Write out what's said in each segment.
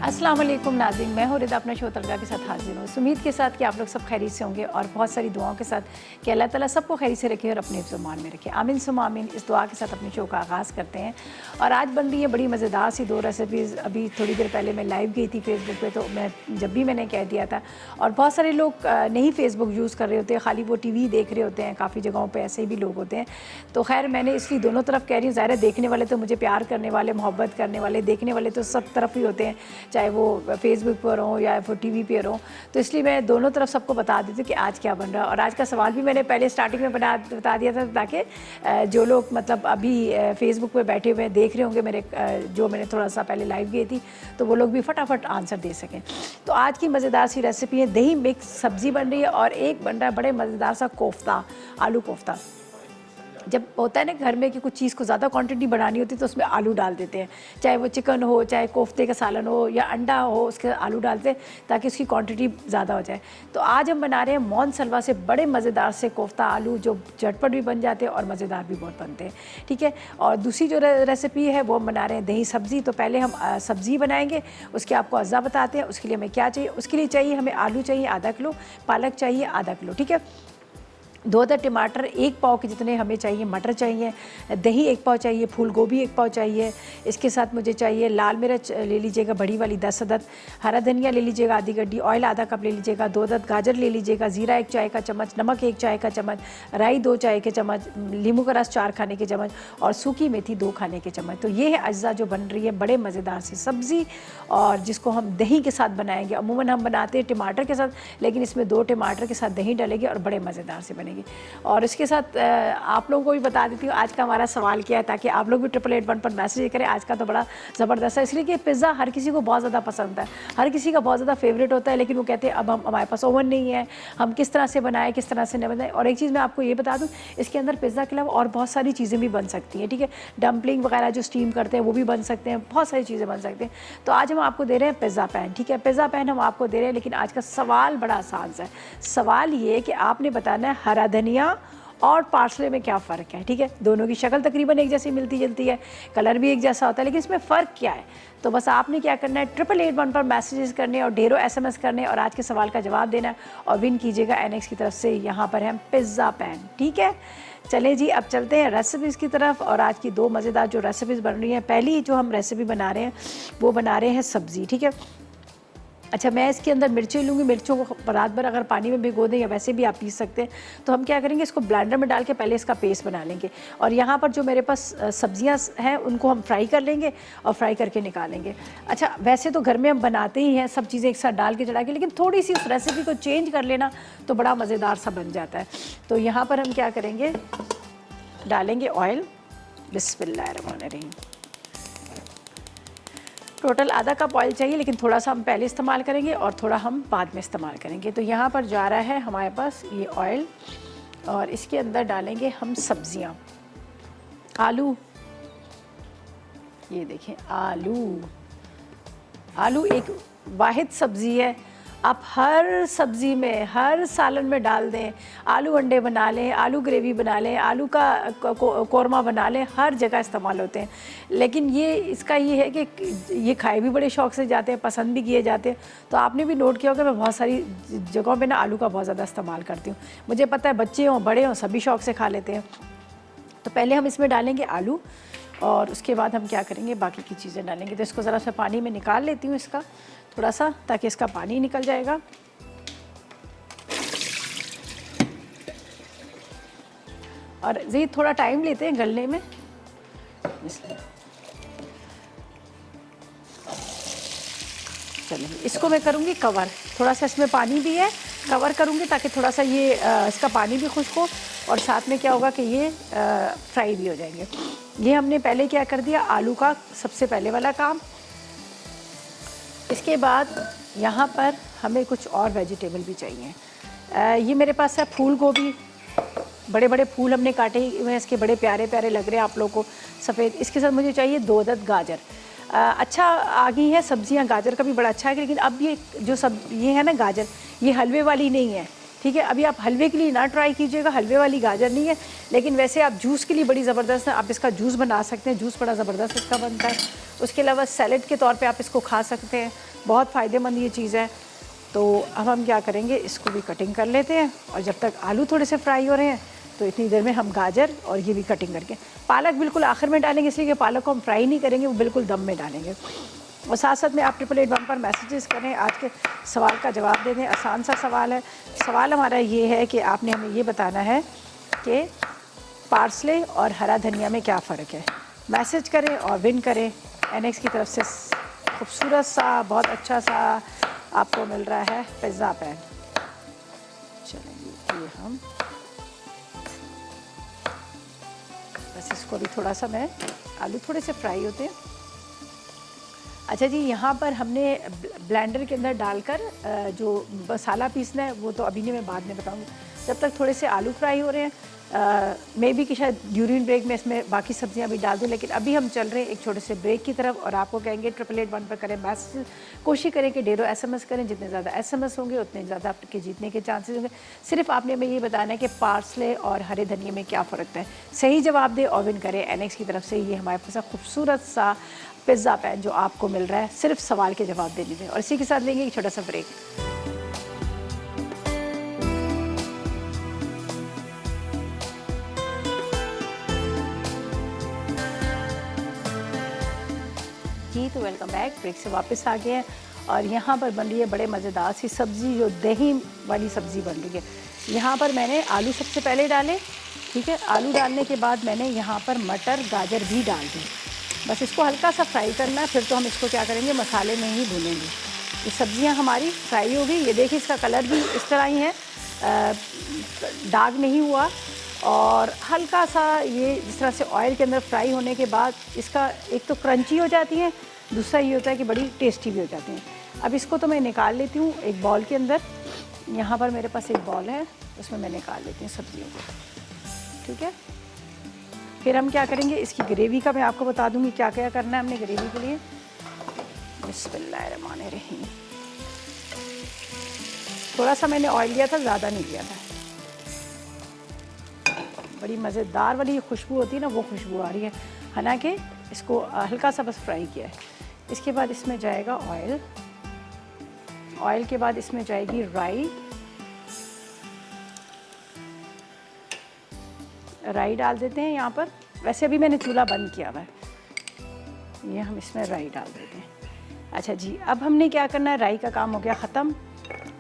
अस्सलाम वालेकुम नाज़रीन, मैं हूँ रिदा अपना शो तलगा के साथ हाजिर हूँ। उम्मीद के साथ कि आप लोग सब खैरियत से होंगे और बहुत सारी दुआओं के साथ कि अल्लाह ताला सबको खैरियत से रखे और अपने ज़ुबान में रखे। आमीन सुम आमीन। इस दुआ के साथ अपने शो का आगाज़ करते हैं और आज बन रही है बड़ी मज़ेदार सी 2 रेसिपीज़। अभी थोड़ी देर पहले मैं लाइव गई थी फेसबुक पर, तो मैं जब भी मैंने कह दिया था और बहुत सारे लोग नहीं फेसबुक यूज़ कर रहे होते हैं, खाली वो TV देख रहे होते हैं, काफ़ी जगहों पर ऐसे भी लोग होते हैं। तो खैर मैंने इसलिए दोनों तरफ कह रही हूँ, ज़ाहिर है देखने वाले तो मुझे प्यार करने वाले, मोहब्बत करने वाले, देखने वाले तो सब तरफ ही होते हैं, चाहे वो फेसबुक पर हो या वो TV पर हो। तो इसलिए मैं दोनों तरफ सबको बता देती हूँ कि आज क्या बन रहा है। और आज का सवाल भी मैंने पहले स्टार्टिंग में बता दिया था ताकि जो लोग मतलब अभी फेसबुक पे बैठे हुए देख रहे होंगे मेरे, जो मैंने थोड़ा सा पहले लाइव गई थी, तो वो लोग भी फटाफट आंसर दे सकें। तो आज की मज़ेदार सी रेसिपी है, दही मिक्स सब्ज़ी बन रही है और एक बन रहा है बड़े मज़ेदार सा कोफ्ता, आलू कोफ्ता। जब होता है ना घर में कि कुछ चीज़ को ज़्यादा क्वांटिटी बढ़ानी होती है तो उसमें आलू डाल देते हैं, चाहे वो चिकन हो, चाहे कोफ्ते का सालन हो या अंडा हो, उसके आलू डालते हैं ताकि उसकी क्वांटिटी ज़्यादा हो जाए। तो आज हम बना रहे हैं मौन सलवा से बड़े मज़ेदार से कोफ्ता आलू, जो झटपट भी बन जाते हैं और मज़ेदार भी बहुत बनते हैं। ठीक है। और दूसरी जो रेसिपी है वो हम बना रहे हैं दही सब्ज़ी। तो पहले हम सब्ज़ी बनाएंगे, उसके आपको अज्जा बताते हैं। उसके लिए हमें क्या चाहिए, उसके लिए चाहिए हमें आलू चाहिए आधा किलो, पालक चाहिए आधा किलो। ठीक है। 2 अदद टमाटर, 1 पाव के जितने हमें चाहिए मटर चाहिए, दही 1 पाव चाहिए, फूल गोभी 1 पाव चाहिए। इसके साथ मुझे चाहिए लाल मिर्च ले लीजिएगा बड़ी वाली 10 अदद, हरा धनिया ले लीजिएगा आधी गड्डी, ऑयल आधा कप ले लीजिएगा, 2 अदद गाजर ले लीजिएगा, ज़ीरा 1 चाय का चम्मच, नमक 1 चाय का चम्मच, राई 2 चाय के चम्मच, नींबू का रस 4 खाने के चम्मच और सूखी मेथी 2 खाने के चम्मच। तो ये है अज्जा जो बन रही है बड़े मज़ेदार सी सब्ज़ी और जिसको हम दही के साथ बनाएंगे। अमूमन हम बनाते हैं टमाटर के साथ, लेकिन इसमें 2 टमाटर के साथ दही डलेगी और बड़े मज़ेदार से बनेगी। और इसके साथ आप लोगों को भी बता देती हूँ आज का हमारा सवाल क्या है, ताकि आप लोग भी 8881 पर मैसेज करें। आज का तो बड़ा ज़बरदस्त है, इसलिए कि पिज़्ज़ा हर किसी को बहुत ज़्यादा पसंद है, हर किसी का बहुत ज़्यादा फेवरेट होता है, लेकिन वो कहते हैं अब हमारे पास ओवन नहीं है, हम किस तरह से बनाएं, किस तरह से न बनाएं। और एक चीज़ मैं आपको ये बता दूँ, इसके अंदर पिज़्ज़ा के अलावा और बहुत सारी चीज़ें भी बन सकती हैं। ठीक है। डम्पलिंग वगैरह जो स्टीम करते हैं वो भी बन सकते हैं, बहुत सारी चीज़ें बन सकते हैं। तो आज हम आपको दे रहे हैं पिज़्ज़ा पैन। ठीक है। पिज़्ज़ा पैन हम आपको दे रहे हैं, लेकिन आज का सवाल बड़ा आसान है। सवाल ये है कि आपने बताना है हरा धनिया और पार्सले में क्या फ़र्क है। ठीक है। दोनों की शक्ल तकरीबन एक जैसी मिलती जुलती है, कलर भी एक जैसा होता है, लेकिन इसमें फ़र्क क्या है। तो बस आपने क्या करना है, 8881 पर मैसेजेस करने और ढेरों SMS करने और आज के सवाल का जवाब देना और विन कीजिएगा NX की तरफ से यहाँ पर है पिज़्ज़ा पैन। ठीक है। चलें जी, अब चलते हैं रेसिपीज़ की तरफ और आज की 2 मज़ेदार जो रेसिपीज़ बन रही हैं। पहली जो हम रेसिपी बना रहे हैं वो बना रहे हैं सब्ज़ी। ठीक है। अच्छा, मैं इसके अंदर मिर्चें लूँगी, मिर्चों को रात भर अगर पानी में भिगो दें या वैसे भी आप पीस सकते हैं। तो हम क्या करेंगे, इसको ब्लेंडर में डाल के पहले इसका पेस्ट बना लेंगे और यहाँ पर जो मेरे पास सब्जियाँ हैं उनको हम फ्राई कर लेंगे और फ्राई करके निकालेंगे। अच्छा, वैसे तो घर में हम बनाते ही हैं सब चीज़ें एक साथ डाल के चढ़ा के, लेकिन थोड़ी सी उस रेसिपी को चेंज कर लेना तो बड़ा मज़ेदार सा बन जाता है। तो यहाँ पर हम क्या करेंगे, डालेंगे ऑयल। बिस्मिल्लाहिर्रहमानिर्रहीम। टोटल आधा कप ऑयल चाहिए, लेकिन थोड़ा सा हम पहले इस्तेमाल करेंगे और थोड़ा हम बाद में इस्तेमाल करेंगे। तो यहाँ पर जा रहा है हमारे पास ये ऑयल और इसके अंदर डालेंगे हम सब्जियाँ। आलू, ये देखें आलू, आलू एक वाहिद सब्ज़ी है, आप हर सब्ज़ी में, हर सालन में डाल दें। आलू अंडे बना लें, आलू ग्रेवी बना लें, आलू का कोरमा बना लें, हर जगह इस्तेमाल होते हैं। लेकिन ये इसका ये है कि ये खाए भी बड़े शौक़ से जाते हैं, पसंद भी किए जाते हैं। तो आपने भी नोट किया होगा मैं बहुत सारी जगहों पे ना आलू का बहुत ज़्यादा इस्तेमाल करती हूँ। मुझे पता है बच्चे हों बड़े हों सभी शौक़ से खा लेते हैं। तो पहले हम इसमें डालेंगे आलू और उसके बाद हम क्या करेंगे, बाकी की चीज़ें डालेंगे। तो इसको ज़रा सा पानी में निकाल लेती हूँ इसका थोड़ा सा, ताकि इसका पानी निकल जाएगा। और ये थोड़ा टाइम लेते हैं गलने में। चलिए, इसको मैं करूँगी कवर, थोड़ा सा इसमें पानी भी है, कवर करूँगी ताकि थोड़ा सा ये इसका पानी भी खुश्क हो और साथ में क्या होगा कि ये फ्राई भी हो जाएंगे। ये हमने पहले क्या कर दिया, आलू का सबसे पहले वाला काम। इसके बाद यहाँ पर हमें कुछ और वेजिटेबल भी चाहिए। ये मेरे पास है फूल गोभी, बड़े बड़े फूल हमने काटे हुए हैं, इसके बड़े प्यारे प्यारे लग रहे हैं आप लोगों को, सफ़ेद। इसके साथ मुझे चाहिए 2 अदद गाजर। अच्छा आ गई है सब्जियाँ, गाजर का भी बड़ा अच्छा है, लेकिन अब ये जो ये है ना गाजर, ये हलवे वाली नहीं है। ठीक है। अभी आप हलवे के लिए ना ट्राई कीजिएगा, हलवे वाली गाजर नहीं है, लेकिन वैसे आप जूस के लिए बड़ी ज़बरदस्त है, आप इसका जूस बना सकते हैं, जूस बड़ा ज़बरदस्त इसका बनता है। उसके अलावा सैलेड के तौर पे आप इसको खा सकते हैं, बहुत फ़ायदेमंद ये चीज़ है। तो अब हम क्या करेंगे, इसको भी कटिंग कर लेते हैं, और जब तक आलू थोड़े से फ्राई हो रहे हैं तो इतनी देर में हम गाजर और ये भी कटिंग करके, पालक बिल्कुल आखिर में डालेंगे, इसलिए कि पालक को हम फ्राई नहीं करेंगे, वो बिल्कुल दम में डालेंगे। और साथ साथ में आप 888 पर मैसेजेस करें, आज के सवाल का जवाब दे दें। आसान सा सवाल है। सवाल हमारा ये है कि आपने हमें ये बताना है कि पार्सले और हरा धनिया में क्या फ़र्क है। मैसेज करें और विन करें। NX की तरफ से खूबसूरत सा, बहुत अच्छा सा आपको मिल रहा है पिज़्ज़ा पैन। चलेंगे ये हम बस इसको भी थोड़ा सा, मैं आलू थोड़े से फ्राई होते हैं। अच्छा जी, यहाँ पर हमने ब्लेंडर के अंदर डालकर जो मसाला पीसना है वो तो अभी नहीं, मैं बाद में बताऊँगी। जब तक थोड़े से आलू फ्राई हो रहे हैं, मे बी कि शायद ड्यूरिंग ब्रेक में इसमें बाकी सब्जियां भी डाल दूं, लेकिन अभी हम चल रहे हैं एक छोटे से ब्रेक की तरफ। और आपको कहेंगे 888 पर करें मैसेज, कोशिश करें कि ढेरों SMS करें। जितने ज़्यादा SMS होंगे उतने ज़्यादा आपके जीतने के चांसेस होंगे। सिर्फ आपने हमें ये बताना है कि पार्सले और हरे धनिया में क्या फ़र्क है। सही जवाब दें और विन करें। NX की तरफ से ये हमारे पास खूबसूरत सा पिज़्ज़ा पैन जो आपको मिल रहा है सिर्फ सवाल के जवाब देने में। और इसी के साथ लेंगे एक छोटा सा ब्रेक। जी तो वेलकम बैक, ब्रेक से वापस आ गए हैं और यहाँ पर बन रही है बड़े मज़ेदार सी सब्ज़ी, जो दही वाली सब्ज़ी बन रही है। यहाँ पर मैंने आलू सबसे पहले डाले, ठीक है। आलू डालने के बाद मैंने यहाँ पर मटर गाजर भी डाल दी। बस इसको हल्का सा फ्राई करना है, फिर तो हम इसको क्या करेंगे, मसाले में ही भूनेंगे। ये सब्ज़ियाँ हमारी फ्राई हो गई। ये देखिए इसका कलर भी इस तरह ही है, दाग नहीं हुआ। और हल्का सा ये जिस तरह से ऑयल के अंदर फ्राई होने के बाद इसका एक तो क्रंची हो जाती है, दूसरा ये होता है कि बड़ी टेस्टी भी हो जाती हैं। अब इसको तो मैं निकाल लेती हूँ एक बॉल के अंदर। यहाँ पर मेरे पास एक बॉल है, उसमें मैं निकाल लेती हूँ सब्जियों को, ठीक है। फिर हम क्या करेंगे, इसकी ग्रेवी का मैं आपको बता दूँगी क्या क्या करना है हमने ग्रेवी के लिए। बिस्मिल्लाहिर्रहमानिर्रहीम। थोड़ा सा मैंने ऑयल लिया था, ज़्यादा नहीं लिया था। बड़ी मज़ेदार वाली खुशबू होती है ना, वो खुशबू आ रही है। हालांकि इसको हल्का सा बस फ्राई किया है। इसके बाद इसमें जाएगा ऑयल, ऑयल के बाद इसमें जाएगी राई, राई डाल देते हैं यहाँ पर। वैसे अभी मैंने चूल्हा बंद किया हुआ है। ये हम इसमें राई डाल देते हैं। अच्छा जी, अब हमने क्या करना है, राई का काम हो गया ख़त्म।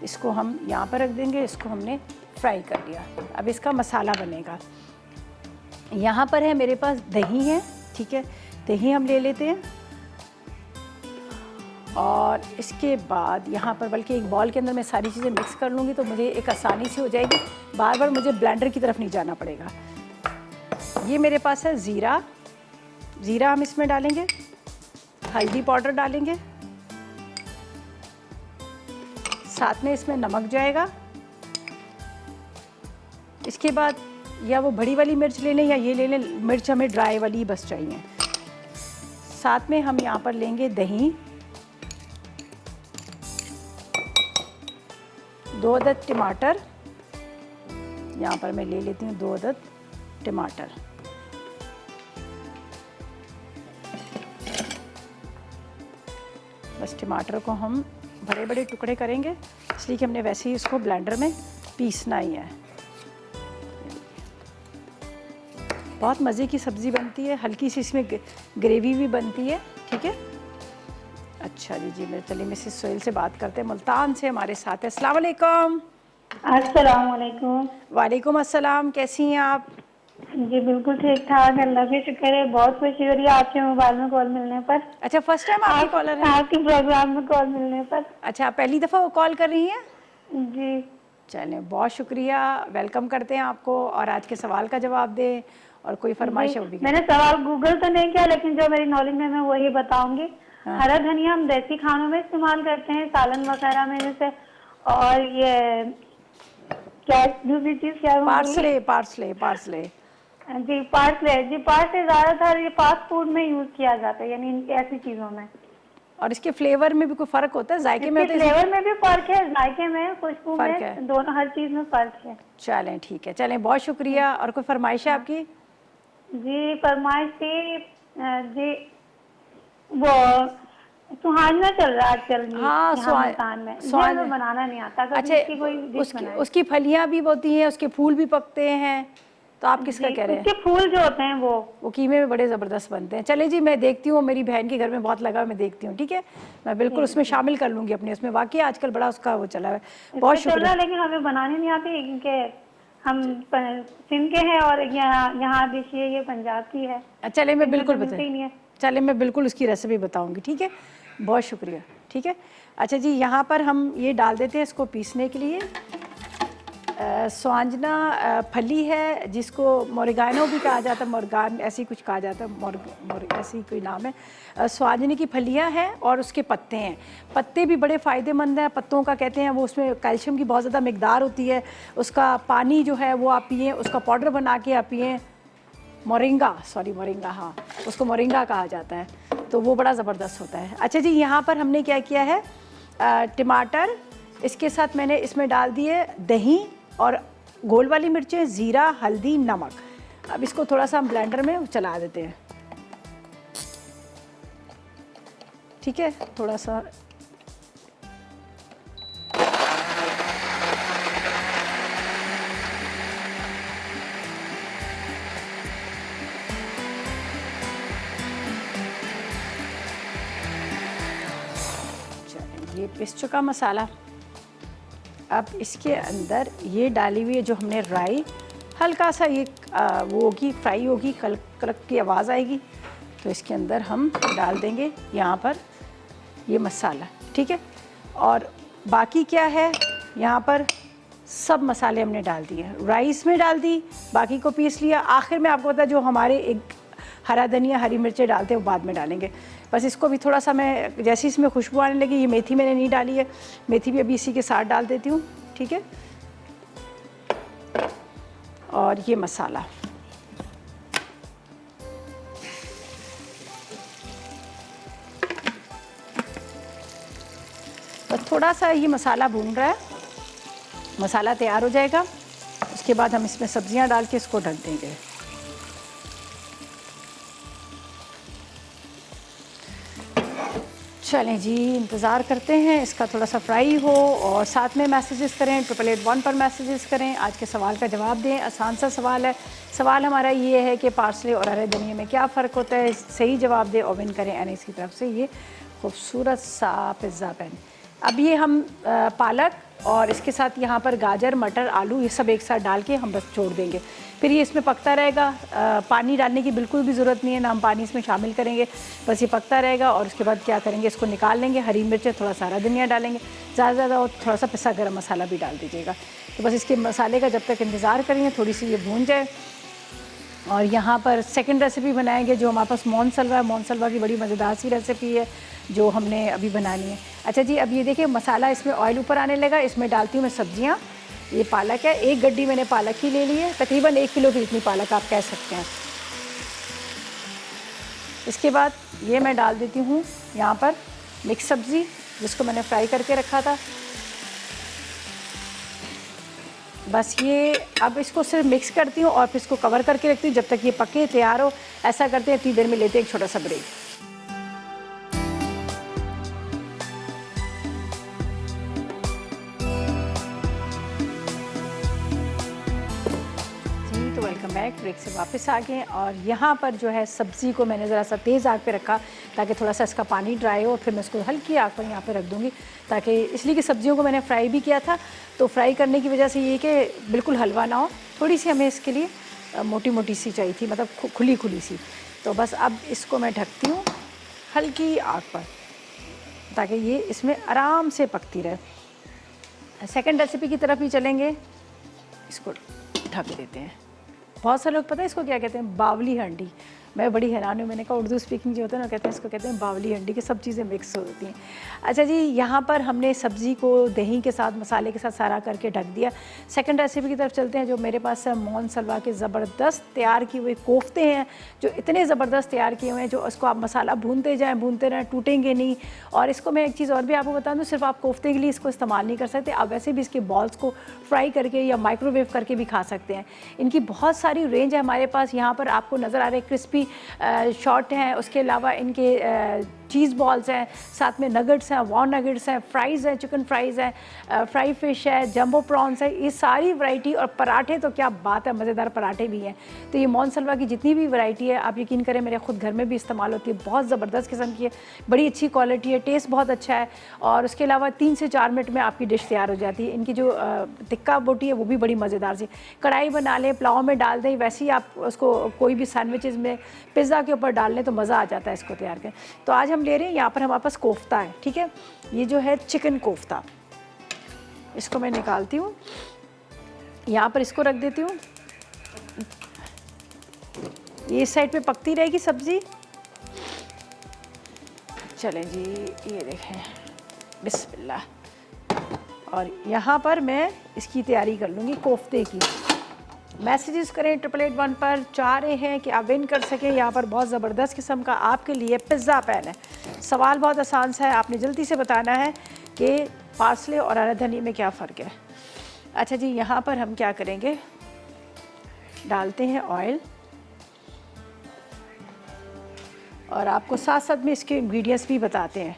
इसको हम यहाँ पर रख देंगे। इसको हमने फ्राई कर लिया। अब इसका मसाला बनेगा। यहाँ पर है मेरे पास दही है, ठीक है। दही हम ले लेते हैं और इसके बाद यहाँ पर, बल्कि एक बॉल के अंदर मैं सारी चीज़ें मिक्स कर लूँगी तो मुझे एक आसानी से हो जाएगी। बार बार मुझे ब्लेंडर की तरफ नहीं जाना पड़ेगा। ये मेरे पास है ज़ीरा, ज़ीरा हम इसमें डालेंगे। हल्दी पाउडर डालेंगे, साथ में इसमें नमक जाएगा। इसके बाद या वो बड़ी वाली मिर्च ले लें या ये ले लें, मिर्च हमें ड्राई वाली बस चाहिए। साथ में हम यहाँ पर लेंगे दही, 2 अदद टमाटर, यहाँ पर मैं ले लेती हूँ 2 अदद टमाटर। बस टमाटर को हम बड़े बड़े टुकड़े करेंगे, इसलिए कि हमने वैसे ही इसको ब्लेंडर में पीसना ही है। बहुत मज़े की सब्ज़ी बनती है, हल्की सी इसमें ग्रेवी भी बनती है, ठीक है। अच्छा जी, मैं चलिए मिसेस सोहेल से बात करते हैं, मुल्तान से हमारे साथ है। अस्सलाम वालेकुम। अस्सलाम वालेकुम। वालेकुम अस्सलाम, कैसी हैं आप? जी बिल्कुल ठीक ठाक, अल्लाह की शुक्र है। बहुत खुशी हो रही है आपके मोबाइल में कॉल मिलने पर। अच्छा, फर्स्ट टाइम आपकी कॉलर है? आपके प्रोग्राम में कॉल मिलने पर। अच्छा, पहली दफ़ा वो कॉल कर रही हैं? जी चलें, बहुत शुक्रिया, वेलकम करते हैं आपको। और आज के सवाल का जवाब दें और कोई फरमाइश है वो भी। मैंने सवाल गूगल तो नहीं किया, लेकिन जो मेरी नॉलेज में मैं वही बताऊंगी। हाँ। हरा धनिया हम देसी खानों में इस्तेमाल करते हैं, सालन वगैरह में जैसे। और ये क्या दूसरी चीज क्या पार्सले, पार्सले, पार्सले। जी पार्सले, जी पार्सले ज्यादातर ये फास्ट फूड में यूज किया जाता है, यानी ऐसी चीजों में। और इसके फ्लेवर में भी कोई फ़र्क होता है, जायके में? फ्लेवर में भी फर्क है, जायके में, खुशबू में, दोनों हर चीज में फर्क है। चलें ठीक है, चलें, बहुत शुक्रिया। और कोई फरमाइश है आपकी? जी फरमाइश थी जी, वो सुहाना चल रहा है आजकल हाँ, यहाँ मुल्तान में। सुहाना मुझे बनाना नहीं आता, कभी अच्छा, इसकी कोई डिश उसकी बनाई। उसकी फलियां भी होती हैं, उसके फूल भी पकते हैं। तो आप किसका जी, कह रहे हैं? उसके फूल जो होते हैं वो कीमे में बड़े ज़बरदस्त बनते हैं। चले जी, मैं देखती हूँ, मेरी बहन के घर में बहुत लगा, मैं देखती हूँ, ठीक है। मैं बिल्कुल उसमें शामिल कर लूँगी अपने उसमें, वाकई आजकल बड़ा उसका वो चला है। बहुत इसका चल रहा शुक्रिया। है, लेकिन हमें बनाने नहीं आती क्योंकि हम सिंध के हैं और यहाँ डिश ये पंजाब की है। चले मैं सिंध में बिल्कुल तो मिलती ही नहीं बताएं, है। चले मैं बिल्कुल उसकी रेसिपी बताऊंगी, ठीक है। बहुत शुक्रिया, ठीक है। अच्छा जी, यहाँ पर हम ये डाल देते हैं इसको पीसने के लिए। स्वांजना फली है, जिसको मोरिगानो भी कहा जाता है, मोरगान ऐसी कुछ कहा जाता है, ऐसी कोई नाम है। स्वांजने की फलियाँ हैं और उसके पत्ते हैं। पत्ते भी बड़े फ़ायदेमंद हैं, पत्तों का कहते हैं वो, उसमें कैल्शियम की बहुत ज़्यादा मिकदार होती है। उसका पानी जो है वो आप पिएँ, उसका पाउडर बना के आप पिएँ। मोरिंगा, हाँ, उसको मोरिंगा कहा जाता है, तो वो बड़ा ज़बरदस्त होता है। अच्छा जी, यहाँ पर हमने क्या किया है, टमाटर, इसके साथ मैंने इसमें डाल दिए दही और गोल वाली मिर्चें, ज़ीरा, हल्दी, नमक। अब इसको थोड़ा सा हम ब्लेंडर में चला देते हैं, ठीक है। थोड़ा सा ये पिस चुका मसाला। अब इसके अंदर ये डाली हुई है जो हमने राई, हल्का सा ये वो होगी, फ्राई होगी, कलक कलक की आवाज़ आएगी, तो इसके अंदर हम डाल देंगे यहाँ पर ये मसाला, ठीक है। और बाकी क्या है, यहाँ पर सब मसाले हमने डाल दिए, राइस में डाल दी, बाकी को पीस लिया। आखिर में आपको पता है जो हमारे एक हरा धनिया, हरी मिर्चें डालते हैं वो बाद में डालेंगे। बस इसको भी थोड़ा सा मैं, जैसे इसमें खुशबू आने लगी, ये मेथी मैंने नहीं डाली है, मेथी भी अभी इसी के साथ डाल देती हूँ, ठीक है। और ये मसाला, बस थोड़ा सा ये मसाला भून रहा है, मसाला तैयार हो जाएगा, उसके बाद हम इसमें सब्जियां डाल के इसको ढक देंगे। चलें जी, इंतज़ार करते हैं इसका थोड़ा सा फ्राई हो, और साथ में मैसेजेस करें, 888 पर मैसेजेस करें, आज के सवाल का जवाब दें। आसान सा सवाल है। सवाल हमारा ये है कि पार्सले और हरे धनिए में क्या फ़र्क होता है, सही जवाब दें और विन करें एनएस की तरफ से ये खूबसूरत सा पिज़्ज़ा पैन। अब ये हम पालक और इसके साथ यहाँ पर गाजर, मटर, आलू, ये सब एक साथ डाल के हम बस छोड़ देंगे, फिर ये इसमें पकता रहेगा। पानी डालने की बिल्कुल भी ज़रूरत नहीं है, ना हम पानी इसमें शामिल करेंगे, बस ये पकता रहेगा। और उसके बाद क्या करेंगे, इसको निकाल लेंगे, हरी मिर्चें, थोड़ा सा हरा धनिया डालेंगे, ज़्यादा ज़्यादा, और थोड़ा सा पिसा गरम मसाला भी डाल दीजिएगा। तो बस इसके मसाले का जब तक इंतज़ार करेंगे, थोड़ी सी ये भून जाए। और यहाँ पर सेकंड रेसिपी बनाएंगे जो हमारे पास मोन सलवा है। मोन सलवा की बड़ी मज़ेदार सी रेसिपी है जो हमने अभी बनानी है। अच्छा जी, अब ये देखिए मसाला इसमें ऑयल ऊपर आने लगा, इसमें डालती हूँ मैं सब्जियाँ। ये पालक है, एक गड्डी मैंने पालक ही ले ली है, तकरीबन 1 किलो की जितनी पालक आप कह सकते हैं। इसके बाद ये मैं डाल देती हूँ यहाँ पर मिक्स सब्ज़ी जिसको मैंने फ्राई करके रखा था। बस ये अब इसको सिर्फ मिक्स करती हूँ और फिर इसको कवर करके रखती हूँ जब तक ये पके तैयार हो। ऐसा करते हैं, इतनी देर में लेते हैं एक छोटा सा ब्रेक। तो वेलकम बैक, ब्रेक से वापस आ गए। और यहाँ पर जो है सब्ज़ी को मैंने ज़रा सा तेज़ आग पे रखा ताकि थोड़ा सा इसका पानी ड्राई हो, फिर मैं इसको हल्की आग पर यहाँ पे रख दूँगी, ताकि इसलिए कि सब्जियों को मैंने फ्राई भी किया था, तो फ्राई करने की वजह से ये कि बिल्कुल हलवा ना हो, थोड़ी सी हमें इसके लिए मोटी मोटी सी चाहिए थी, मतलब खुली खुली सी। तो बस अब इसको मैं ढकती हूँ हल्की आग पर ताकि ये इसमें आराम से पकती रहे। सेकेंड रेसिपी की तरफ ही चलेंगे, इसको ढक देते हैं। बहुत सारे लोग पता है इसको क्या कहते हैं, बावली हंडी। मैं बड़ी हैरान हूँ, मैंने कहा उर्दू स्पीकिंग जो होता है ना, कहते हैं इसको कहते हैं बावली हंडी, की सब चीज़ें मिक्स होती हैं। अच्छा जी, यहाँ पर हमने सब्ज़ी को दही के साथ, मसाले के साथ सारा करके ढक दिया। सेकंड रेसिपी की तरफ चलते हैं जो मेरे पास है। मोन सलवा के ज़बरदस्त तैयार किए हुए कोफ्ते हैं, जो इतने ज़बरदस्त तैयार किए हुए हैं, जो उसको आप मसाला भूनते जाएँ, भूनते रहें, टूटेंगे नहीं। और इसको मैं एक चीज़ और भी आपको बता दूँ, सिर्फ आप कोफ्ते के लिए इसको इस्तेमाल नहीं कर सकते, आप वैसे भी इसके बॉल्स को फ्राई करके या माइक्रोवेव करके भी खा सकते हैं। इनकी बहुत सारी रेंज है हमारे पास। यहाँ पर आपको नज़र आ रहे क्रिस्पी शॉट हैं, उसके अलावा इनके चीज़ बॉल्स हैं, साथ में नगेट्स हैं, वॉर नगेट्स हैं, फ्राइज़ हैं, चिकन फ्राइज़ हैं, फ्राई फ़िश है, जंबो प्रॉन्स है, ये सारी वैरायटी। और पराठे तो क्या बात है, मज़ेदार पराठे भी हैं। तो ये मोनसलवा की जितनी भी वैरायटी है, आप यकीन करें मेरे खुद घर में भी इस्तेमाल होती है, बहुत ज़बरदस्त किस्म की है, बड़ी अच्छी क्वालिटी है, टेस्ट बहुत अच्छा है। और उसके अलावा 3 से 4 मिनट में आपकी डिश तैयार हो जाती है। इनकी जो टिक्का बोटी है वो भी बड़ी मज़ेदार सी, कढ़ाई बना लें, पुलाव में डाल दें, वैसे ही आप उसको कोई भी सैंडविचेज़ में, पिज़्ज़ा के ऊपर डाल लें तो मज़ा आ जाता है इसको तैयार करें। तो आज हम ले रहे हैं, यहाँ पर हमारे पास कोफ्ता है, ठीक है, ये जो है चिकन कोफ्ता, इसको मैं निकालती हूँ, यहाँ पर इसको रख देती हूँ, ये इस साइड पे पकती रहेगी सब्ज़ी। चलें जी, ये देखें, बिस्मिल्लाह। और यहाँ पर मैं इसकी तैयारी कर लूँगी कोफ्ते की। मैसेजेस करें 8881 पर, चाह रहे हैं कि आप विन कर सकें। यहाँ पर बहुत ज़बरदस्त किस्म का आपके लिए पिज़्ज़ा पैन है। सवाल बहुत आसान सा है, आपने जल्दी से बताना है कि पार्सले और हरा धनिया में क्या फ़र्क है। अच्छा जी, यहाँ पर हम क्या करेंगे, डालते हैं ऑयल, और आपको साथ साथ में इसके इंग्रेडिएंट्स भी बताते हैं।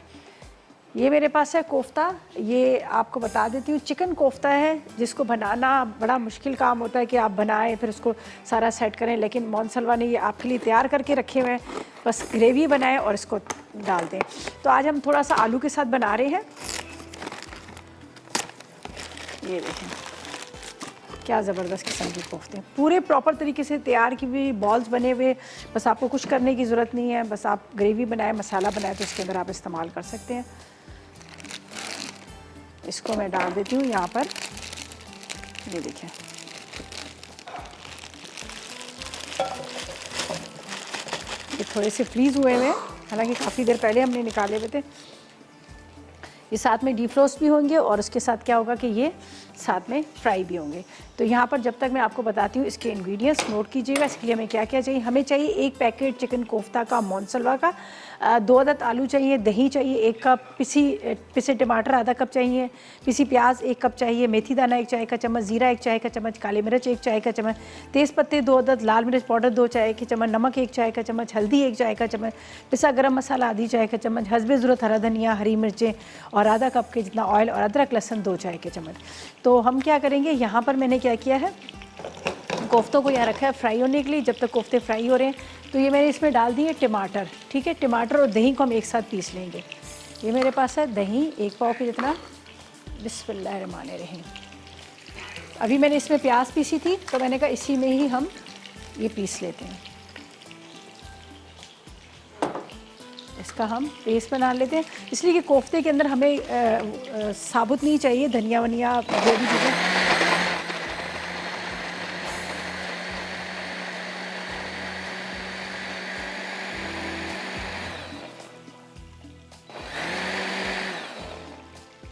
ये मेरे पास है कोफ्ता, ये आपको बता देती हूँ, चिकन कोफ्ता है, जिसको बनाना बड़ा मुश्किल काम होता है कि आप बनाएं फिर उसको सारा सेट करें, लेकिन मोनसलवा ने ये आपके लिए तैयार करके रखे हुए हैं, बस ग्रेवी बनाएं और इसको डाल दें। तो आज हम थोड़ा सा आलू के साथ बना रहे हैं। ये देखें क्या ज़बरदस्त किस्म के कोफ्ते हैं, पूरे प्रॉपर तरीके से तैयार की हुई बॉल्स बने हुए, बस आपको कुछ करने की ज़रूरत नहीं है, बस आप ग्रेवी बनाएं, मसाला बनाएं तो इसके अंदर आप इस्तेमाल कर सकते हैं। इसको मैं डाल देती हूँ यहाँ पर, ये देखें, ये थोड़े से फ्रीज़ हुए हुए हैं, हालांकि काफ़ी देर पहले हमने निकाले हुए थे। ये साथ में डीफ्रोस्ट भी होंगे और उसके साथ क्या होगा कि ये साथ में फ्राई भी होंगे। तो यहाँ पर जब तक मैं आपको बताती हूँ इसके इंग्रेडिएंट्स नोट कीजिएगा। इसके लिए हमें क्या क्या चाहिए, हमें चाहिए 1 पैकेट चिकन कोफ्ता का मोनसलवा का, 2 अदद आलू चाहिए, दही चाहिए 1 कप, पिसे टमाटर आधा कप चाहिए, पिसी प्याज 1 कप चाहिए, मेथी दाना 1 चाय का चम्मच, ज़ीरा 1 चाय का चम्मच, काली मिर्च 1 चाय का चम्मच, तेज़ पत्ते 2 अदद, लाल मिर्च पाउडर 2 चाय के चम्मच, नमक 1 चाय का चम्मच, हल्दी 1 चाय का चम्मच, पिसा गरम मसाला आधी चाय का चम्मच, हस्बे ज़रूरत हरा धनिया, हरी मिर्चें और आधा कप के जितना ऑयल, और अदरक लहसुन 2 चाय के चम्मच। तो हम क्या करेंगे, यहाँ पर मैंने क्या किया है, कोफ्तों को यहाँ रखा है फ्राई होने के लिए। जब तक कोफ्ते फ्राई हो रहे हैं तो ये मैंने इसमें डाल दिए टमाटर, ठीक है, टमाटर और दही को हम एक साथ पीस लेंगे। ये मेरे पास है दही 1 पाव के जितना, बिस्मिल्लाहिर्रहमानिर्रहीम। अभी मैंने इसमें प्याज पीसी थी तो मैंने कहा इसी में ही हम ये पीस लेते हैं, इसका हम पेस्ट बना लेते हैं, इसलिए कि कोफ्ते के अंदर हमें साबुत नहीं चाहिए धनिया वनिया जो भी चीज़ें।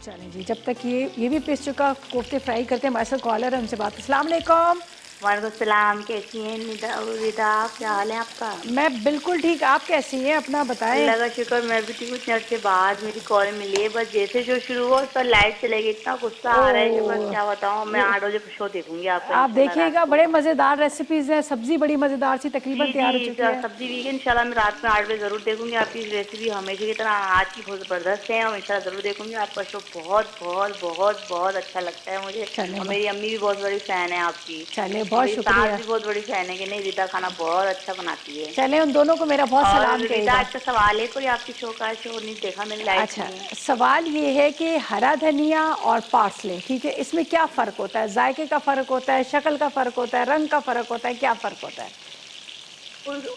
चलें जी, जब तक ये भी पिस चुका, कोफ्ते फ्राई करते हैं। हमारे साथ कॉलर है, उनसे बात। अस्सलाम वालेकुम। वालेकुम सलाम, कैसी हैं विदा, क्या हाल है आपका? मैं बिल्कुल ठीक, आप कैसी हैं, अपना बताएं। अल्लाह का शुक्र, मैं भी ठीक हूँ। इतने अर्से बाद मेरी कॉल मिली है, बस जैसे शो शुरू हुआ उस पर लाइट चले गई, इतना गुस्सा आ रहा है कि बस क्या बताऊँ। मैं 8 बजे शो देखूंगी आपका। आप देखिएगा, बड़े मज़ेदार रेसिपीज़ हैं, सब्ज़ी बड़ी मज़ेदार सी तकरीबन तैयार हो चुकी है। सब्जी भी इंशाल्लाह मैं रात में 8 बजे जरूर देखूंगी। आपकी रेसिपी हमेशा की तरह आज की बहुत ज़बरदस्त है और इंशाल्लाह जरूर देखूंगी। आपका शो बहुत बहुत बहुत बहुत अच्छा लगता है मुझे, और मेरी अम्मी भी बहुत बड़ी फ़ैन है आपकी। चले, बहुत शुक्रिया। बहुत बड़ी फैन है कि नहीं, रिदा खाना बहुत अच्छा बनाती है। चले, उन दोनों को मेरा बहुत सलाम कहिएगा। आज का सवाल है, कोई आपकी शो का शो नहीं देखा मैंने लाइव। अच्छा, सवाल ये है कि हरा धनिया और पार्सले, ठीक है, इसमें क्या फ़र्क होता है? जायके का फ़र्क होता है, शक्ल का फ़र्क होता है, रंग का फ़र्क होता है, क्या फ़र्क होता है?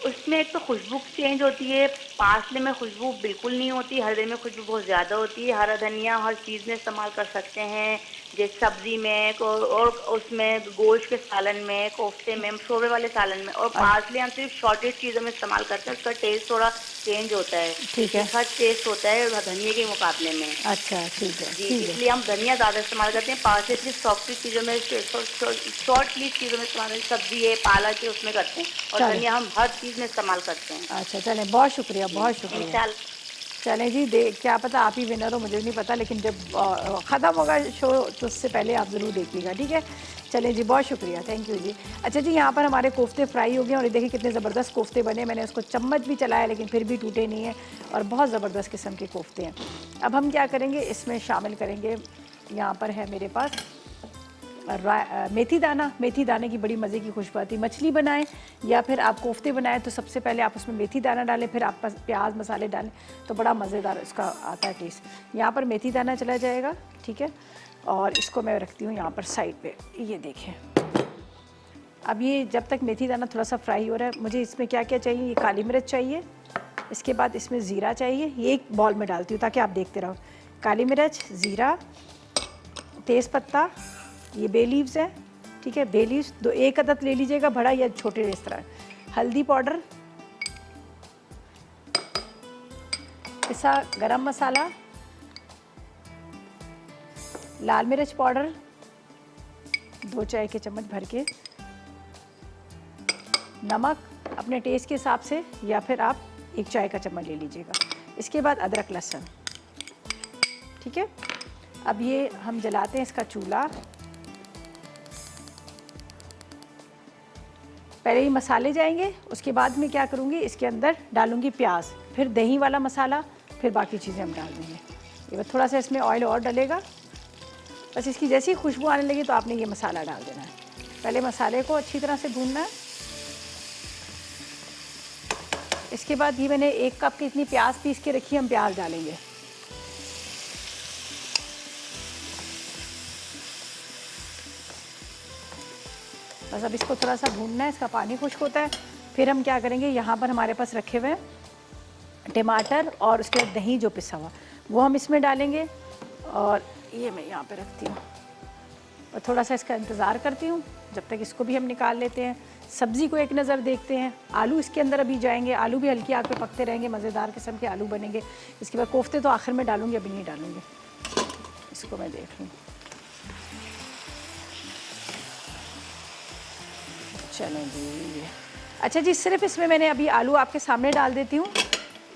उसमें एक तो खुशबू चेंज होती है, पार्सले में खुशबू बिल्कुल नहीं होती, हरे में खुशबू बहुत ज़्यादा होती है। हरा धनिया हर चीज़ में इस्तेमाल कर सकते हैं, जैसे सब्जी में और उसमें गोश्त के सालन में, कोफ्ते में, शोरबे वाले सालन में। और पार्सले हम सिर्फ शॉर्टेज चीज़ों में इस्तेमाल करते हैं, उसका टेस्ट थोड़ा चेंज होता है, ठीक है, हर टेस्ट होता है धनिया के मुकाबले में। अच्छा, ठीक है जी, इसलिए हम धनिया ज़्यादा इस्तेमाल करते हैं। पार्सले सिर्फ सॉफ्ट चीज़ों में, शॉर्टली चीज़ों में इस्तेमाल, सब्जी है, पालक है, उसमें करते हैं, और धनिया हम हर चीज़ में इस्तेमाल करते हैं। अच्छा, चलें, बहुत शुक्रिया, बहुत शुक्रिया। चलें जी, क्या पता आप ही विनर हो, मुझे नहीं पता, लेकिन जब ख़त्म होगा शो तो उससे पहले आप ज़रूर देखिएगा, ठीक है। चलें जी, बहुत शुक्रिया, थैंक यू जी। अच्छा जी, यहाँ पर हमारे कोफ्ते फ्राई हो गए और ये देखिए कितने ज़बरदस्त कोफ्ते बने। मैंने उसको चम्मच भी चलाया लेकिन फिर भी टूटे नहीं हैं और बहुत ज़बरदस्त किस्म के कोफ्ते हैं। अब हम क्या करेंगे, इसमें शामिल करेंगे, यहाँ पर है मेरे पास मेथी दाना। मेथी दाने की बड़ी मज़े की खुशबू आती है। मछली बनाएं या फिर आप कोफ्ते बनाएं तो सबसे पहले आप उसमें मेथी दाना डालें, फिर आप प्याज मसाले डालें तो बड़ा मज़ेदार इसका आता है टेस्ट। यहाँ पर मेथी दाना चला जाएगा, ठीक है, और इसको मैं रखती हूँ यहाँ पर साइड पे। ये देखें, अब ये जब तक मेथी दाना थोड़ा सा फ्राई हो रहा है, मुझे इसमें क्या क्या चाहिए, ये काली मिर्च चाहिए, इसके बाद इसमें ज़ीरा चाहिए, ये एक बॉल में डालती हूँ ताकि आप देखते रहो। काली मिर्च, ज़ीरा, तेज़पत्ता, ये बे लीव्स है, ठीक है, बे लीव्स एक अदद ले लीजिएगा, बड़ा या छोटे इस तरह। हल्दी पाउडर, पिसा गरम मसाला, लाल मिर्च पाउडर 2 चाय के चम्मच भर के, नमक अपने टेस्ट के हिसाब से या फिर आप 1 चाय का चम्मच ले लीजिएगा। इसके बाद अदरक लहसुन, ठीक है। अब ये हम जलाते हैं इसका चूल्हा। पहले ही मसाले जाएंगे, उसके बाद में क्या करूँगी, इसके अंदर डालूँगी प्याज, फिर दही वाला मसाला, फिर बाकी चीज़ें हम डाल देंगे। ये बस थोड़ा सा इसमें ऑयल और डलेगा, बस इसकी जैसी ही खुशबू आने लगी तो आपने ये मसाला डाल देना है। पहले मसाले को अच्छी तरह से भूनना है। इसके बाद ये मैंने 1 कप की इतनी प्याज पीस के रखी है, हम प्याज डालेंगे। बस अब इसको थोड़ा सा भूनना है, इसका पानी खुश्क होता है। फिर हम क्या करेंगे, यहाँ पर हमारे पास रखे हुए हैं टमाटर और उसके बाद दही जो पिसा हुआ वो हम इसमें डालेंगे। और ये मैं यहाँ पे रखती हूँ और थोड़ा सा इसका इंतज़ार करती हूँ जब तक इसको भी हम निकाल लेते हैं। सब्ज़ी को एक नज़र देखते हैं। आलू इसके अंदर अभी जाएंगे, आलू भी हल्की आग पे पकते रहेंगे, मज़ेदार किस्म के आलू बनेंगे। इसके बाद कोफ्ते तो आखिर में डालूँगी, अभी नहीं डालूँगी। इसको मैं देख लूँ, चलें जी। अच्छा जी, सिर्फ इसमें मैंने अभी आलू आपके सामने डाल देती हूँ,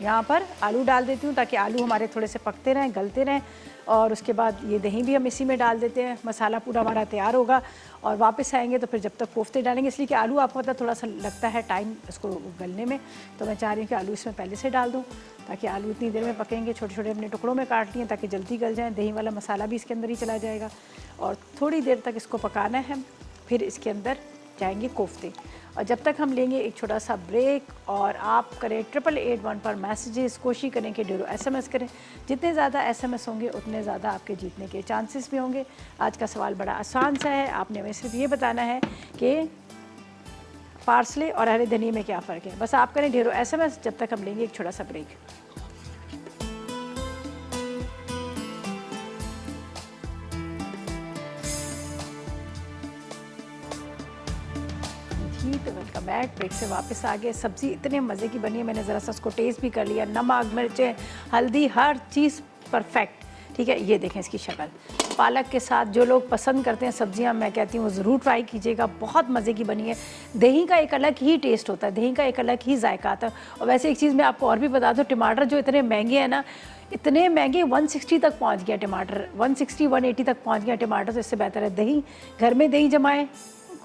यहाँ पर आलू डाल देती हूँ ताकि आलू हमारे थोड़े से पकते रहें, गलते रहें। और उसके बाद ये दही भी हम इसी में डाल देते हैं। मसाला पूरा हमारा तैयार होगा और वापस आएंगे तो फिर जब तक कोफ्ते डालेंगे, इसलिए कि आलू आपको पता थोड़ा सा लगता है टाइम इसको गलने में, तो मैं चाह रही हूँ कि आलू इसमें पहले से डाल दूँ ताकि आलू इतनी देर में पकेंगे। छोटे छोटे अपने टुकड़ों में काट लिए ताकि जल्दी गल जाएँ। दही वाला मसाला भी इसके अंदर ही चला जाएगा और थोड़ी देर तक इसको पकाना है। फिर इसके अंदर जाएंगे कोफ्ते। और जब तक हम लेंगे एक छोटा सा ब्रेक, और आप करें 8881 पर मैसेजेस, कोशिश करें कि ढेरों SMS करें। जितने ज़्यादा SMS होंगे उतने ज़्यादा आपके जीतने के चांसेस भी होंगे। आज का सवाल बड़ा आसान सा है, आपने हमें सिर्फ ये बताना है कि पार्सले और हरे धनिया में क्या फ़र्क है। बस आप करें ढेरों SMS जब तक हम लेंगे एक छोटा सा ब्रेक। तो वेलकम बैक। ब्रेक से वापस आ गए। सब्ज़ी इतने मज़े की बनी है, मैंने ज़रा सा उसको टेस्ट भी कर लिया। नमक, मिर्चें, हल्दी, हर चीज़ परफेक्ट, ठीक है। ये देखें इसकी शक्ल। पालक के साथ जो लोग पसंद करते हैं सब्जियां, मैं कहती हूँ ज़रूर ट्राई कीजिएगा, बहुत मज़े की बनी है। दही का एक अलग ही टेस्ट होता है, दही का एक अलग ही जायका आता है। और वैसे एक चीज़ मैं आपको और भी बता दूँ, टमाटर जो इतने महंगे हैं ना, इतने महंगे, 160 तक पहुँच गया टमाटर, 160 180 तक पहुँच गया टमाटर। तो इससे बेहतर है दही, घर में दही जमाएँ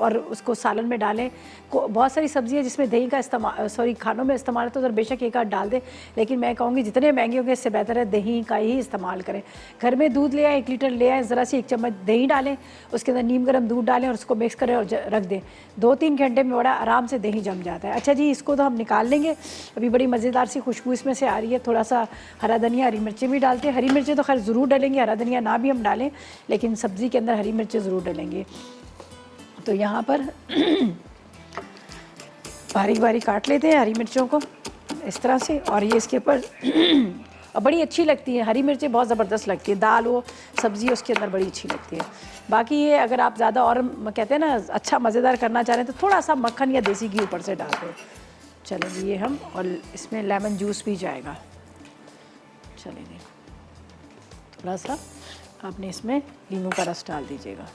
और उसको सालन में डालें। बहुत सारी सब्ज़ी है जिसमें दही का इस्तेमाल, सॉरी खानों में इस्तेमाल है, तो उधर बेशक एक आध डाल दें, लेकिन मैं कहूँगी जितने महंगे होंगे इससे बेहतर है दही का ही इस्तेमाल करें। घर में दूध ले आए, 1 लीटर ले आए, ज़रा सी 1 चम्मच दही डालें, उसके अंदर नीम गर्म दूध डालें और उसको मिक्स करें और रख दें। 2-3 घंटे में बड़ा आराम से दही जम जाता है। अच्छा जी, इसको तो हम निकाल लेंगे। अभी बड़ी मज़ेदार सी खुशबू इसमें से आ रही है। थोड़ा सा हरा धनिया, हरी मिर्चें भी डालते हैं। हरी मिर्चें तो खैर ज़रूर डालेंगे, हरा धनिया ना भी हम डालें, लेकिन सब्ज़ी के अंदर हरी मिर्चें ज़रूर डालेंगे। तो यहाँ पर बारीक बारीक काट लेते हैं हरी मिर्चों को इस तरह से, और ये इसके ऊपर और बड़ी अच्छी लगती है। हरी मिर्चें बहुत ज़बरदस्त लगती है, दाल हो सब्ज़ी उसके अंदर बड़ी अच्छी लगती है। बाकी ये अगर आप ज़्यादा और कहते हैं ना अच्छा मज़ेदार करना चाह रहे हैं तो थोड़ा सा मक्खन या देसी घी ऊपर से डाल दें। चलें जी, ये हम, और इसमें लेमन जूस भी जाएगा। चलें जी, थोड़ा सा आपने इसमें नींबू का रस डाल दीजिएगा।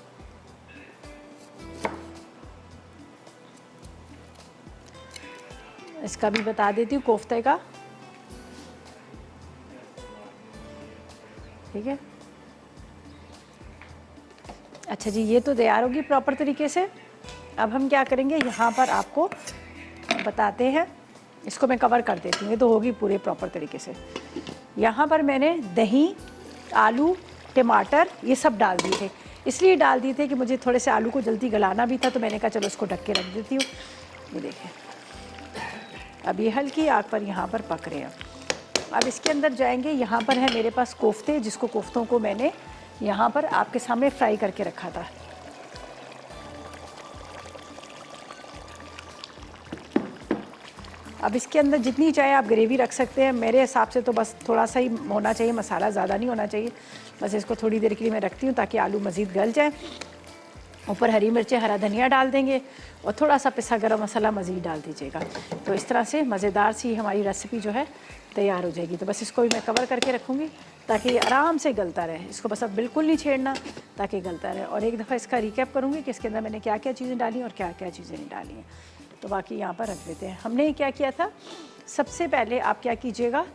इसका भी बता देती हूँ कोफ्ते का। ठीक है। अच्छा जी, ये तो तैयार होगी प्रॉपर तरीके से। अब हम क्या करेंगे, यहाँ पर आपको बताते हैं, इसको मैं कवर कर देती हूँ, ये तो होगी पूरे प्रॉपर तरीके से। यहाँ पर मैंने दही, आलू, टमाटर ये सब डाल दिए थे। इसलिए डाल दिए थे कि मुझे थोड़े से आलू को जल्दी गलाना भी था, तो मैंने कहा चलो इसको ढक के रख देती हूँ। ये देखें, अब ये हल्की आग पर यहाँ पर पक रहे हैं। अब इसके अंदर जाएंगे, यहाँ पर है मेरे पास कोफ्ते, जिसको कोफ्तों को मैंने यहाँ पर आपके सामने फ्राई करके रखा था। अब इसके अंदर जितनी चाहे आप ग्रेवी रख सकते हैं, मेरे हिसाब से तो बस थोड़ा सा ही होना चाहिए, मसाला ज़्यादा नहीं होना चाहिए। बस इसको थोड़ी देर के लिए मैं रखती हूँ ताकि आलू मज़ीद गल जाए। ऊपर हरी मिर्चें, हरा धनिया डाल देंगे और थोड़ा सा पिसा गरम मसाला मज़ीद डाल दीजिएगा। तो इस तरह से मज़ेदार सी हमारी रेसिपी जो है तैयार हो जाएगी। तो बस इसको भी मैं कवर करके रखूँगी ताकि ये आराम से गलता रहे। इसको बस अब बिल्कुल नहीं छेड़ना ताकि गलता रहे। और एक दफ़ा इसका रिकैप करूँगी कि इसके अंदर मैंने क्या क्या चीज़ें डाली और क्या क्या चीज़ें नहीं डाली हैं। तो बाकी यहाँ पर रख देते हैं। हमने क्या किया था, सबसे पहले आप क्या कीजिएगा,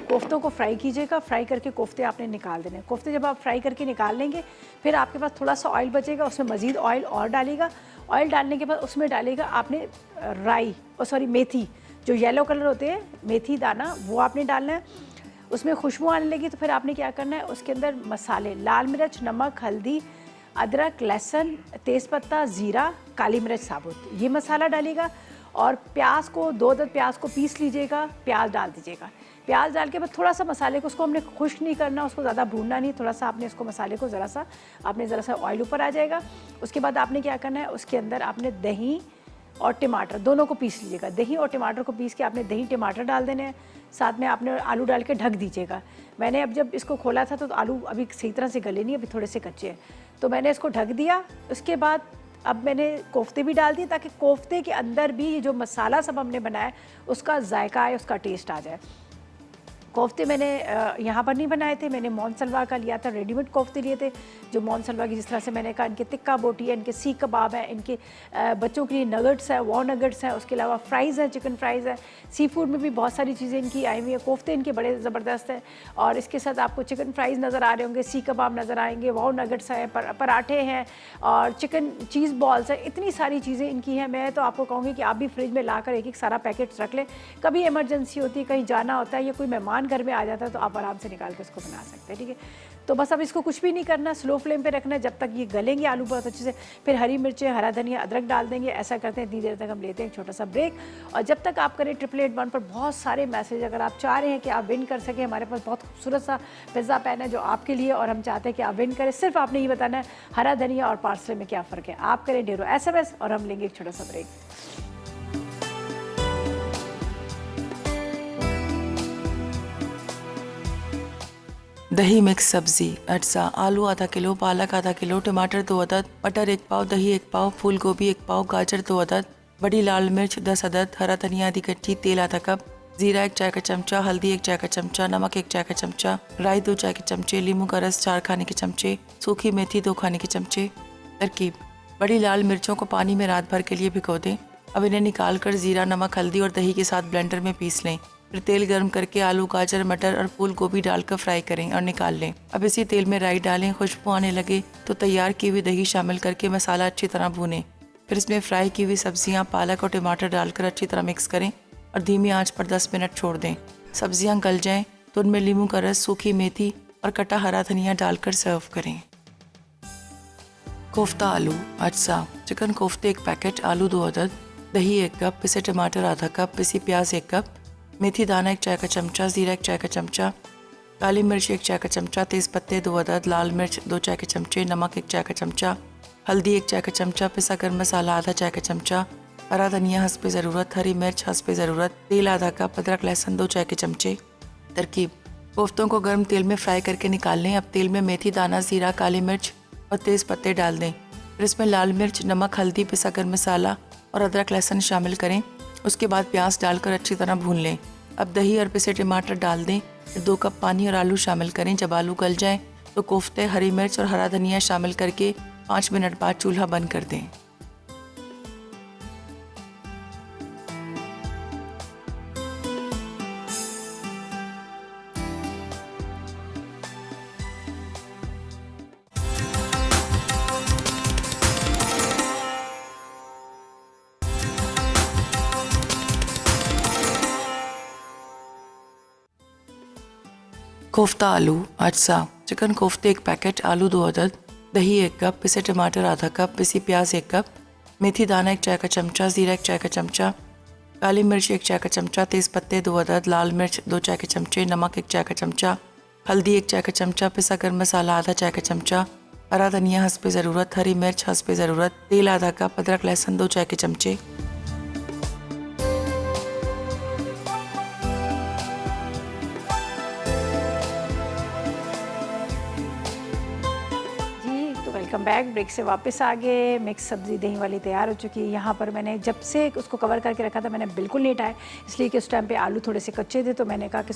कोफ्तों को फ्राई कीजिएगा। फ्राई करके कोफ्ते आपने निकाल देने। कोफ्ते जब आप फ्राई करके निकाल लेंगे, फिर आपके पास थोड़ा सा ऑयल बचेगा, उसमें मज़ीद ऑयल और डालिएगा। ऑयल डालने के बाद उसमें डालेगा आपने मेथी, जो येलो कलर होते हैं मेथी दाना, वो आपने डालना है। उसमें खुशबू आने लगी तो फिर आपने क्या करना है, उसके अंदर मसाले, लाल मिर्च, नमक, हल्दी, अदरक, लहसुन, तेज़पत्ता, ज़ीरा, काली मिर्च साबुत, ये मसाला डालिएगा। और प्याज को 2 अदद प्याज को पीस लीजिएगा, प्याज डाल दीजिएगा। प्याज डाल के बाद थोड़ा सा मसाले को, उसको हमने खुश्क नहीं करना, उसको ज़्यादा भूनना नहीं, थोड़ा सा आपने इसको मसाले को ज़रा सा ऑयल ऊपर आ जाएगा। उसके बाद आपने क्या करना है, उसके अंदर आपने दही और टमाटर दोनों को पीस लीजिएगा। दही और टमाटर को पीस के आपने दही टमाटर डाल देने हैं, साथ में आपने आलू डाल के ढक दीजिएगा। मैंने अब जब इसको खोला था तो आलू अभी सही तरह से गले नहीं, अभी थोड़े से कच्चे हैं, तो मैंने इसको ढक दिया। उसके बाद अब मैंने कोफ्ते भी डाल दिए ताकि कोफ्ते के अंदर भी ये जो मसाला सब हमने बनाया उसका जायका आए, उसका टेस्ट आ जाए। कोफ्ते मैंने यहाँ पर नहीं बनाए थे, मैंने मौन सलवा का लिया था, रेडीमेड कोफ्ते लिए थे जो मौन सलवा की, जिस तरह से मैंने कहा इनके तिक्का बोटी है, इनके सीख कबाब है, इनके बच्चों के लिए नगट्स है, वॉ नगट्स हैं, उसके अलावा फ्राइज़ हैं, चिकन फ्राइज़ है। सी फूड में भी बहुत सारी चीज़ें इनकी आई हुई है। कोफ्ते इनके बड़े ज़बरदस्त हैं और इसके साथ आपको चिकन फ्राइज़ नज़र आ रहे होंगे, सीख कबाब नज़र आएंगे, वॉ नगट्स हैं, पराठे हैं और चिकन चीज़ बॉल्स हैं। इतनी सारी चीज़ें इनकी हैं। मैं तो आपको कहूँगी कि आप भी फ्रिज में ला कर एक सारा पैकेट्स रख लें। कभी इमरजेंसी होती है, कहीं जाना होता है या कोई मेहमान घर में आ जाता है तो आप आराम से निकाल के उसको बना सकते हैं। ठीक है, तो बस अब इसको कुछ भी नहीं करना, स्लो फ्लेम पे रखना है जब तक ये गलेंगे आलू बहुत अच्छे से। फिर हरी मिर्चें, हरा धनिया, अदरक डाल देंगे। ऐसा करते हैं, इतनी देर तक हम लेते हैं एक छोटा सा ब्रेक। और जब तक आप करें 888 पर बहुत सारे मैसेज, अगर आप चाह रहे हैं कि आप विन कर सकें, हमारे पास बहुत खूबसूरत सा पिज़्ज़ा पैन है जो आपके लिए, और हम चाहते हैं कि आप विन करें। सिर्फ आपने ये बताना है हरा धनिया और पार्सले में क्या फ़र्क है। आप करें ढेरों SMS और हम लेंगे एक छोटा सा ब्रेक। दही मिक्स सब्जी, अटसा, आलू आधा किलो, पालक आधा किलो, टमाटर 2 अदद, मटर 1 पाव, दही 1 पाव, फूल गोभी 1 पाव, गाजर 2 अदद, बड़ी लाल मिर्च 10 अदद, हरा धनिया आधी कच्ची, तेल आधा कप, जीरा 1 चाय का चमचा, हल्दी 1 चाय का चमचा, नमक 1 चाय का चमचा, राई 2 चाय के चमचे, नींबू का रस 4 खाने के चमचे, सूखी मेथी 2 खाने के चमचे। तरकीब: बड़ी लाल मिर्चों को पानी में रात भर के लिए भिगो दें। अब इन्हें निकाल कर जीरा, नमक, हल्दी और दही के साथ ब्लेंडर में पीस लें। फिर तेल गर्म करके आलू, गाजर, मटर और फूल गोभी डालकर फ्राई करें और निकाल लें। अब इसी तेल में राई डालें। खुशबू आने लगे तो तैयार की हुई दही शामिल करके मसाला अच्छी तरह भूनें। फिर इसमें फ्राई की हुई सब्जियां, पालक और टमाटर डालकर अच्छी तरह मिक्स करें और धीमी आंच पर 10 मिनट छोड़ दें। सब्जियां गल जाएं तो उनमें नींबू का रस, सूखी मेथी और कटा हरा धनिया डालकर सर्व करें। कोफ्ता आलू अजसा: चिकन कोफ्ते 1 पैकेट, आलू 2 अदद, दही 1 कप, पिसे टमाटर आधा कप, पिसी प्याज 1 कप, मेथी दाना 1 चाय का चमचा, जीरा 1 चाय का चमचा, काली मिर्च 1 चाय का चमचा, तेज़ पत्ते 2 अदद, लाल मिर्च 2 चाय के चमचे, नमक 1 चाय का चमचा, हल्दी 1 चाय का चमचा, पिसा गर्म मसाला आधा चाय का चमचा, हरा धनिया हस्बे ज़रूरत, हरी मिर्च हस्बे ज़रूरत, तेल आधा कप, अदरक लहसुन 2 चाय के चमचे। तरकीब: कोफ्तों को गर्म तेल में फ्राई करके निकाल लें। अब तेल में मेथी दाना, जीरा, काली मिर्च और तेज़ पत्ते डाल दें। फिर इसमें लाल मिर्च, नमक, हल्दी, पिसा गर्म मसाला और अदरक लहसुन शामिल करें। उसके बाद प्याज डालकर अच्छी तरह भून लें। अब दही और पिसे टमाटर डाल दें। फिर 2 कप पानी और आलू शामिल करें। जब आलू गल जाएं तो कोफ्ते, हरी मिर्च और हरा धनिया शामिल करके 5 मिनट बाद चूल्हा बंद कर दें। कोफ्ता आलू अज्जा, चिकन कोफ्ते 1 पैकेट, आलू 2 अदद, दही 1 कप, पिसे टमाटर आधा कप, पिसी प्याज 1 कप, मेथी दाना 1 चाय का चमचा, ज़ीरा 1 चाय का चमचा, काली मिर्च 1 चाय का चमचा, तेज़ पत्ते 2 अदद, लाल मिर्च 2 चाय के चमचे, नमक 1 चाय का चमचा, हल्दी 1 चाय का चमचा, पिसा गर्म मसाला आधा चाय का चमचा, हरा धनिया हस्बे ज़रूरत, हरी मिर्च हस्बे ज़रूरत, तेल आधा कप, अदरक लहसुन 2 चाय के चमचे। Welcome back. ब्रेक से वापस आ गए। मिक्स सब्ज़ी दही वाली तैयार हो चुकी है। यहाँ पर मैंने जब से उसको कवर करके रखा था मैंने बिल्कुल नहीं हटाया, इसलिए कि उस टाइम पे आलू थोड़े से कच्चे थे, तो मैंने कहा कि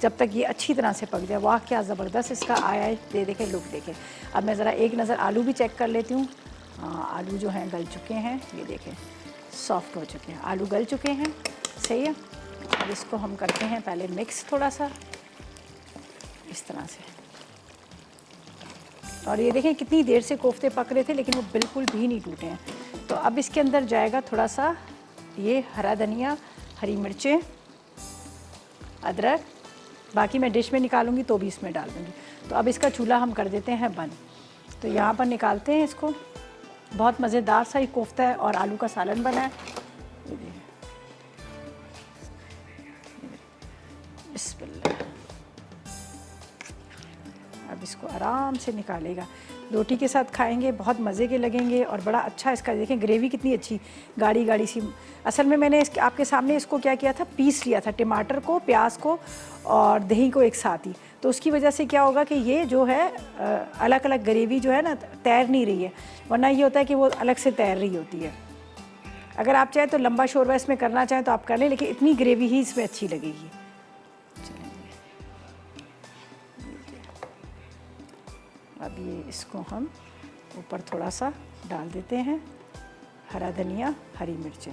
जब तक ये अच्छी तरह से पक जाए। वाह क्या ज़बरदस्त इसका आया है, दे देखे लुक देखे। अब मैं ज़रा एक नज़र आलू भी चेक कर लेती हूँ। आलू जो हैं गल चुके हैं, ये देखें सॉफ्ट हो चुके हैं, आलू गल चुके हैं, सही है। अब इसको हम करते हैं पहले मिक्स थोड़ा सा इस तरह से। और ये देखें कितनी देर से कोफ्ते पक रहे थे लेकिन वो बिल्कुल भी नहीं टूटे हैं। तो अब इसके अंदर जाएगा थोड़ा सा ये हरा धनिया, हरी मिर्चें, अदरक, बाकी मैं डिश में निकालूंगी तो भी इसमें डाल दूँगी। तो अब इसका चूल्हा हम कर देते हैं बंद। तो यहाँ पर निकालते हैं इसको। बहुत मज़ेदार सा ये कोफ्ता है और आलू का सालन बना है। बिस्मिल्लाह। अब इसको आराम से निकालेगा, रोटी के साथ खाएंगे बहुत मज़े के लगेंगे और बड़ा अच्छा इसका देखें ग्रेवी कितनी अच्छी गाढ़ी गाढ़ी सी। असल में मैंने आपके सामने इसको क्या किया था, पीस लिया था टमाटर को, प्याज को और दही को एक साथ ही। तो उसकी वजह से क्या होगा कि ये जो है अलग अलग ग्रेवी जो है ना तैर नहीं रही है, वरना ये होता है कि वो अलग से तैर रही होती है। अगर आप चाहें तो लंबा शोरबा इसमें करना चाहें तो आप कर लें, लेकिन इतनी ग्रेवी ही इसमें अच्छी लगेगी। अब ये इसको हम ऊपर थोड़ा सा डाल देते हैं, हरा धनिया, हरी मिर्चें।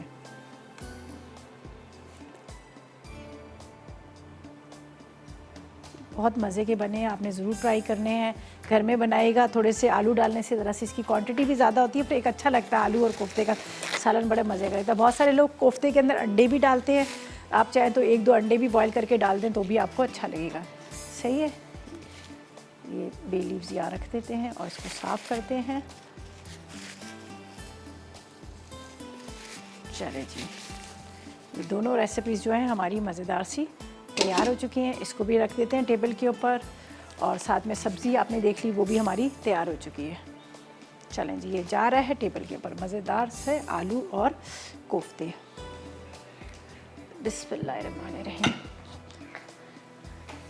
बहुत मज़े के बने हैं, आपने ज़रूर ट्राई करने हैं। घर में बनाएगा, थोड़े से आलू डालने से ज़रा सी इसकी क्वांटिटी भी ज़्यादा होती है, पर एक अच्छा लगता है। आलू और कोफ्ते का सालन बड़े मज़े का लगता है। बहुत सारे लोग कोफ्ते के अंदर अंडे भी डालते हैं, आप चाहें तो 1-2 अंडे भी बॉईल करके डाल दें तो भी आपको अच्छा लगेगा। सही है। ये बे लीव्स यहाँ रख देते हैं और इसको साफ़ करते हैं। चले जी, ये दोनों रेसिपीज़ जो हैं हमारी मज़ेदार सी तैयार हो चुकी हैं। इसको भी रख देते हैं टेबल के ऊपर और साथ में सब्ज़ी आपने देख ली वो भी हमारी तैयार हो चुकी है। चलें जी, ये जा रहा है टेबल के ऊपर मज़ेदार से आलू और कोफ्ते। बिस्मिल्लाहिर्रहमानिर्रहीम।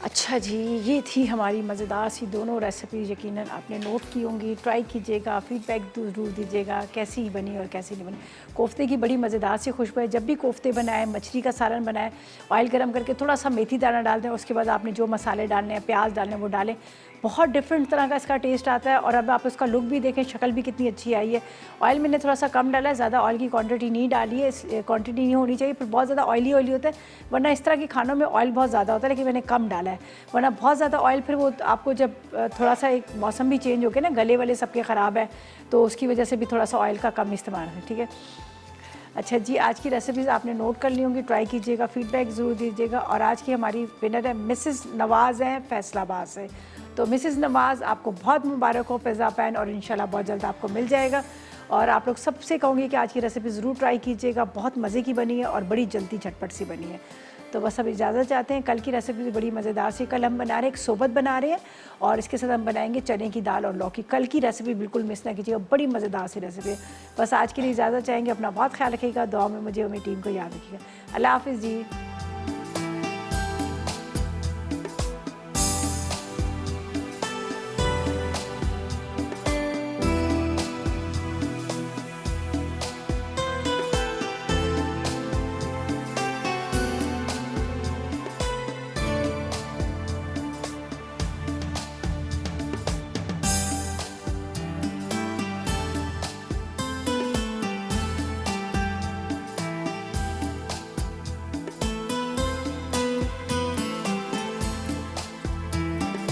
अच्छा जी, ये थी हमारी मज़ेदार सी दोनों रेसिपीज़। यकीनन आपने नोट की होंगी, ट्राई कीजिएगा, फीडबैक ज़रूर दीजिएगा कैसी बनी और कैसी नहीं बनी। कोफ्ते की बड़ी मज़ेदार सी खुशबू है। जब भी कोफ्ते बनाएं, मछली का सालन बनाएं, ऑयल गर्म करके थोड़ा सा मेथी दाना डाल दें, उसके बाद आपने जो मसाले डालने हैं, प्याज डालने हैं वो डालें। बहुत डिफरेंट तरह का इसका टेस्ट आता है। और अब आप उसका लुक भी देखें, शक्ल भी कितनी अच्छी आई है। ऑयल मैंने थोड़ा सा कम डाला है, ज़्यादा ऑयल की क्वांटिटी नहीं डाली है, क्वांटिटी नहीं होनी चाहिए, फिर बहुत ज़्यादा ऑयली होता है। वरना इस तरह के खानों में ऑयल बहुत ज़्यादा होता है, लेकिन मैंने कम डाला है। वरना बहुत ज़्यादा ऑयल फिर वो आपको जब थोड़ा सा एक मौसम भी चेंज हो गया ना, गले वाले सबके ख़राब है, तो उसकी वजह से भी थोड़ा सा ऑयल का कम इस्तेमाल है। ठीक है। अच्छा जी, आज की रेसिपीज़ आपने नोट कर ली होंगी, ट्राई कीजिएगा, फीडबैक ज़रूर दीजिएगा। और आज की हमारी विनर है मिसेस नवाज़ हैं फैसलाबाद से। तो मिसेस नवाज़ आपको बहुत मुबारक हो पिज़्ज़ा पैन, और इंशाल्लाह बहुत जल्द आपको मिल जाएगा। और आप लोग सबसे कहूँगी कि आज की रेसिपी ज़रूर ट्राई कीजिएगा, बहुत मज़े की बनी है और बड़ी जल्दी झटपट सी बनी है। तो बस अब इजाज़त चाहते हैं। कल की रेसिपी भी बड़ी मज़ेदार सी कल हम बना रहे हैं, एक सोबत बना रहे हैं और इसके साथ हम बनाएंगे चने की दाल और लौकी। कल की रेसिपी बिल्कुल मिस ना कीजिएगा, बड़ी मज़ेदार सी रेसिपी है। बस आज के लिए इजाज़त चाहेंगे। अपना बहुत ख्याल रखिएगा, दुआ में मुझे और मेरी टीम को याद रखिएगा। अल्लाह हाफ़िज़ जी।